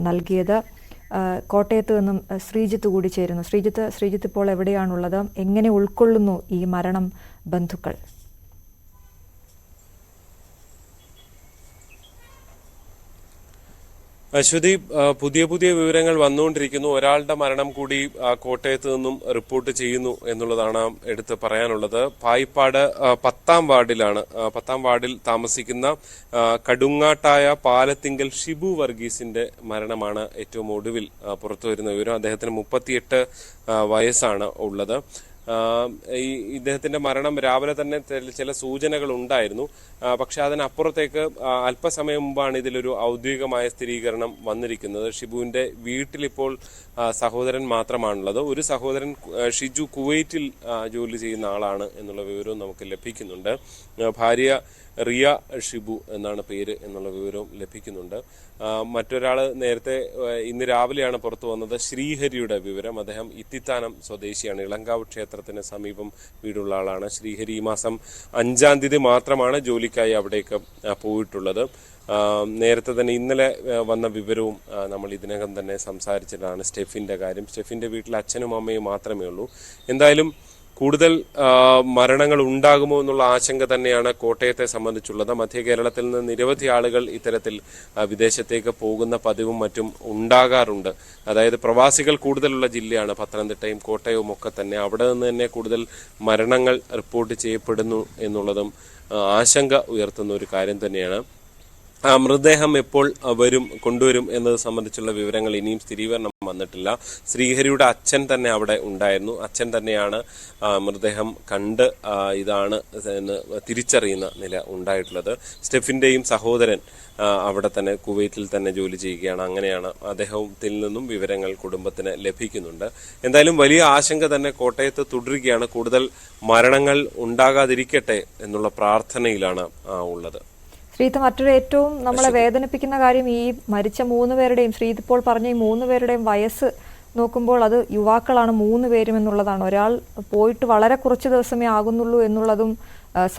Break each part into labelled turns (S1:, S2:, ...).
S1: നൽകിയത്. കോട്ടയത്ത് നിന്നും ശ്രീജിത്ത് കൂടി ചേരുന്നു. ശ്രീജിത്ത് ഇപ്പോൾ എവിടെയാണുള്ളത്? എങ്ങനെ ഉൾക്കൊള്ളുന്നു ഈ മരണം ബന്ധുക്കൾ?
S2: അശ്വതി, പുതിയ വിവരങ്ങൾ വന്നുകൊണ്ടിരിക്കുന്നു. ഒരാളുടെ മരണം കൂടി കോട്ടയത്ത് നിന്നും റിപ്പോർട്ട് ചെയ്യുന്നു എന്നുള്ളതാണ് എടുത്ത് പറയാനുള്ളത്. പായിപ്പാട് 10ാം വാർഡിൽ താമസിക്കുന്ന കടുങ്ങാട്ടായ പാലത്തിങ്കൽ ഷിബു വർഗീസിന്റെ മരണമാണ് ഏറ്റവും ഒടുവിൽ പുറത്തുവരുന്ന വിവരം. അദ്ദേഹത്തിന് 38 വയസ്സാണ് ഉള്ളത്. ഇദ്ദേഹത്തിന്റെ മരണം രാവിലെ തന്നെ ചില സൂചനകൾ ഉണ്ടായിരുന്നു. പക്ഷെ അതിനപ്പുറത്തേക്ക് അല്പസമയം മുമ്പാണ് ഇതിലൊരു ഔദ്യോഗികമായ സ്ഥിരീകരണം വന്നിരിക്കുന്നത്. ഷിബുവിന്റെ വീട്ടിലിപ്പോൾ സഹോദരൻ മാത്രമാണുള്ളത്. ഒരു സഹോദരൻ ഷിജു കുവൈറ്റിൽ ജോലി ചെയ്യുന്ന ആളാണ് എന്നുള്ള വിവരവും നമുക്ക് ലഭിക്കുന്നുണ്ട്. ഭാര്യ റിയ ഷിബു എന്നാണ് പേര് എന്നുള്ള വിവരവും ലഭിക്കുന്നുണ്ട്. മറ്റൊരാള് നേരത്തെ ഇന്ന് രാവിലെയാണ് പുറത്തു വന്നത്, ശ്രീഹരിയുടെ വിവരം. അദ്ദേഹം ഇത്തിത്താനം സ്വദേശിയാണ്. ഇളങ്കാവ് ക്ഷേത്രത്തിന് സമീപം വീടുള്ള ആളാണ്. ശ്രീഹരി ഈ മാസം 5ാം തീയതി മാത്രമാണ് ജോലിക്കായി അവിടേക്ക് പോയിട്ടുള്ളത്. നേരത്തെ തന്നെ ഇന്നലെ വന്ന വിവരവും നമ്മൾ ഇതിനകം തന്നെ സംസാരിച്ചിട്ടാണ് സ്റ്റെഫിന്റെ കാര്യം. സ്റ്റെഫിന്റെ വീട്ടിൽ അച്ഛനും അമ്മയും മാത്രമേ ഉള്ളൂ. എന്തായാലും കൂടുതൽ മരണങ്ങൾ ഉണ്ടാകുമോ എന്നുള്ള ആശങ്ക തന്നെയാണ് കോട്ടയത്തെ സംബന്ധിച്ചുള്ളത്. മധ്യ കേരളത്തിൽ നിന്ന് നിരവധി ആളുകൾ ഇത്തരത്തിൽ വിദേശത്തേക്ക് പോകുന്ന പതിവും മറ്റും ഉണ്ടാകാറുണ്ട്. അതായത് പ്രവാസികൾ കൂടുതലുള്ള ജില്ലയാണ് പത്തനംതിട്ടയും കോട്ടയവും ഒക്കെ തന്നെ. അവിടെ നിന്ന് തന്നെ കൂടുതൽ മരണങ്ങൾ റിപ്പോർട്ട് ചെയ്യപ്പെടുന്നു എന്നുള്ളതും ആശങ്ക ഉയർത്തുന്ന ഒരു കാര്യം തന്നെയാണ്. മൃതദേഹം എപ്പോൾ കൊണ്ടുവരും എന്നത് സംബന്ധിച്ചുള്ള വിവരങ്ങൾ ഇനിയും സ്ഥിരീകരണം വന്നിട്ടില്ല. ശ്രീഹരിയുടെ അച്ഛൻ തന്നെ അവിടെ ഉണ്ടായിരുന്നു. അച്ഛൻ തന്നെയാണ് മൃതദേഹം കണ്ട് ഇതാണ് എന്ന് തിരിച്ചറിയുന്ന നില ഉണ്ടായിട്ടുള്ളത്. സ്റ്റെഫിന്റെയും സഹോദരൻ അവിടെ തന്നെ കുവൈറ്റിൽ തന്നെ ജോലി ചെയ്യുകയാണ്. അങ്ങനെയാണ് അദ്ദേഹത്തിൽ നിന്നും വിവരങ്ങൾ കുടുംബത്തിന് ലഭിക്കുന്നുണ്ട്. എന്തായാലും വലിയ ആശങ്ക തന്നെ കോട്ടയത്ത് തുടരുകയാണ്. കൂടുതൽ മരണങ്ങൾ ഉണ്ടാകാതിരിക്കട്ടെ എന്നുള്ള പ്രാർത്ഥനയിലാണ് ഉള്ളത്.
S1: ശ്രീത്ത്, മറ്റൊരു ഏറ്റവും നമ്മളെ വേദനിപ്പിക്കുന്ന കാര്യം ഈ മരിച്ച 3 പേരുടെയും, ശ്രീത്ത് ഇപ്പോൾ പറഞ്ഞ ഈ 3 പേരുടെയും വയസ്സ് നോക്കുമ്പോൾ അത് യുവാക്കളാണ് 3 പേരും എന്നുള്ളതാണ്. ഒരാൾ പോയിട്ട് വളരെ കുറച്ച് ദിവസമേ ആകുന്നുള്ളൂ എന്നുള്ളതും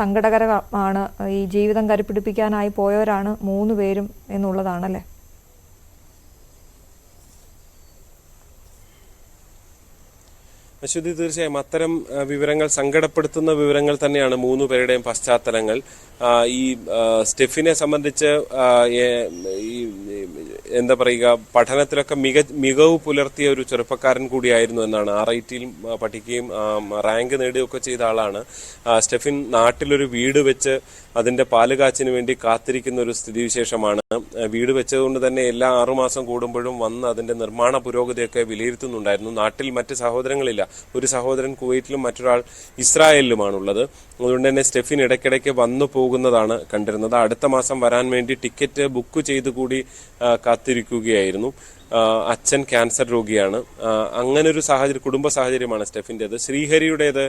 S1: സങ്കടകരമാണ്. ഈ ജീവിതം കരുപിടിപ്പിക്കാനായി പോയവരാണ് 3 പേരും എന്നുള്ളതാണല്ലേ?
S2: അശ്വതി, തീർച്ചയായും അത്തരം വിവരങ്ങൾ സങ്കടപ്പെടുത്തുന്ന വിവരങ്ങൾ തന്നെയാണ് 3 പേരുടെയും പശ്ചാത്തലങ്ങൾ. ഈ സ്റ്റെഫിനെ സംബന്ധിച്ച് എന്താ പറയുക, പഠനത്തിലൊക്കെ മികവ് പുലർത്തിയ ഒരു ചെറുപ്പക്കാരൻ കൂടിയായിരുന്നു എന്നാണ്. RITയിൽ പഠിക്കുകയും റാങ്ക് നേടുകയൊക്കെ ചെയ്ത ആളാണ്. സ്റ്റെഫിൻ നാട്ടിലൊരു വീട് വെച്ച് അതിന്റെ പാലുകാച്ചിന് വേണ്ടി കാത്തിരിക്കുന്ന ഒരു സ്ഥിതിവിശേഷമാണ്. വീട് വെച്ചതുകൊണ്ട് തന്നെ എല്ലാ 6 മാസം കൂടുമ്പോഴും വന്ന് അതിന്റെ നിർമ്മാണ പുരോഗതിയൊക്കെ വിലയിരുത്തുന്നുണ്ടായിരുന്നു. നാട്ടിൽ മറ്റ് സഹോദരങ്ങളില്ല. ഒരു സഹോദരൻ കുവൈറ്റിലും മറ്റൊരാൾ ഇസ്രായേലിലുമാണുള്ളത്. അതുകൊണ്ട് തന്നെ സ്റ്റെഫിൻ ഇടയ്ക്കിടയ്ക്ക് വന്നു പോകുന്നതാണ് കണ്ടിരുന്നത്. അടുത്ത മാസം വരാൻ വേണ്ടി ടിക്കറ്റ് ബുക്ക് ചെയ്ത് കൂടി കാത്തിരിക്കുകയായിരുന്നു. അച്ഛൻ ക്യാൻസർ രോഗിയാണ്. അങ്ങനെ ഒരു കുടുംബ സാഹചര്യമാണ് സ്റ്റെഫിൻ്റെത്. ശ്രീഹരിയുടേത്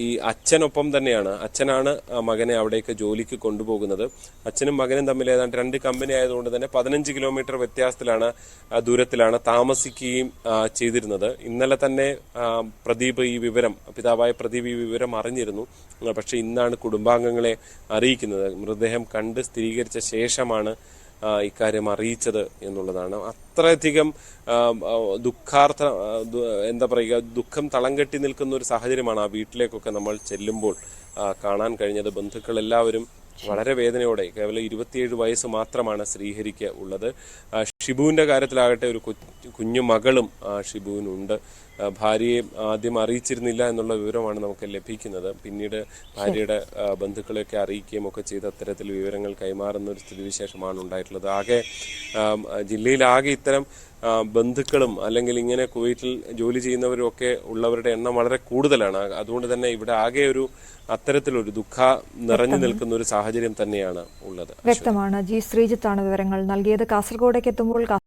S2: ഈ അച്ഛനൊപ്പം തന്നെയാണ്. അച്ഛനാണ് മകനെ അവിടേക്ക് ജോലിക്ക് കൊണ്ടുപോകുന്നത്. അച്ഛനും മകനും തമ്മിൽ ഏതാണ്ട് 2 കമ്പനി ആയതുകൊണ്ട് തന്നെ 15 കിലോമീറ്റർ ദൂരത്തിലാണ് താമസിക്കുകയും ചെയ്തിരുന്നത്. ഇന്നലെ തന്നെ പിതാവായ പ്രദീപ് ഈ വിവരം അറിഞ്ഞിരുന്നു. പക്ഷെ ഇന്നാണ് കുടുംബാംഗങ്ങളെ അറിയിക്കുന്നത്. മൃതദേഹം കണ്ട് സ്ഥിരീകരിച്ച ശേഷമാണ് ഇക്കാര്യം അറിയിച്ചത് എന്നുള്ളതാണ്. അത്രയധികം ദുഃഖം തളം കെട്ടി നിൽക്കുന്ന ഒരു സാഹചര്യമാണ് ആ വീട്ടിലേക്കൊക്കെ നമ്മൾ ചെല്ലുമ്പോൾ കാണാൻ കഴിഞ്ഞത്. ബന്ധുക്കൾ എല്ലാവരും വളരെ വേദനയോടെ, കേവലം 27 വയസ്സ് മാത്രമാണ് ശ്രീഹരിക്ക് ഉള്ളത്. ഷിബുവിന്റെ കാര്യത്തിലാകട്ടെ ഒരു കുഞ്ഞു മകളും ഷിബുവിനുണ്ട്. ഭാര്യയെ ആദ്യം അറിയിച്ചിരുന്നില്ല എന്നുള്ള വിവരമാണ് നമുക്ക് ലഭിക്കുന്നത്. പിന്നീട് ഭാര്യയുടെ ബന്ധുക്കളെയൊക്കെ അറിയിക്കുകയും ഒക്കെ ചെയ്ത് അത്തരത്തിൽ വിവരങ്ങൾ കൈമാറുന്ന ഒരു സ്ഥിതിവിശേഷമാണ് ഉണ്ടായിട്ടുള്ളത്. ജില്ലയിലാകെ ഇത്തരം ബന്ധുക്കളും അല്ലെങ്കിൽ ഇങ്ങനെ കുവൈറ്റിൽ ജോലി ചെയ്യുന്നവരും ഒക്കെ ഉള്ളവരുടെ എണ്ണം വളരെ കൂടുതലാണ്. അതുകൊണ്ട് തന്നെ ഇവിടെ ആകെ അത്തരത്തിലൊരു നിറഞ്ഞു നിൽക്കുന്ന ഒരു സാഹചര്യം തന്നെയാണ് ഉള്ളത്.
S1: വ്യക്തമാണ്. ശ്രീജിത്താണ് വിവരങ്ങൾ നൽകിയത്. കാസർഗോഡേക്ക് എത്തുമ്പോൾ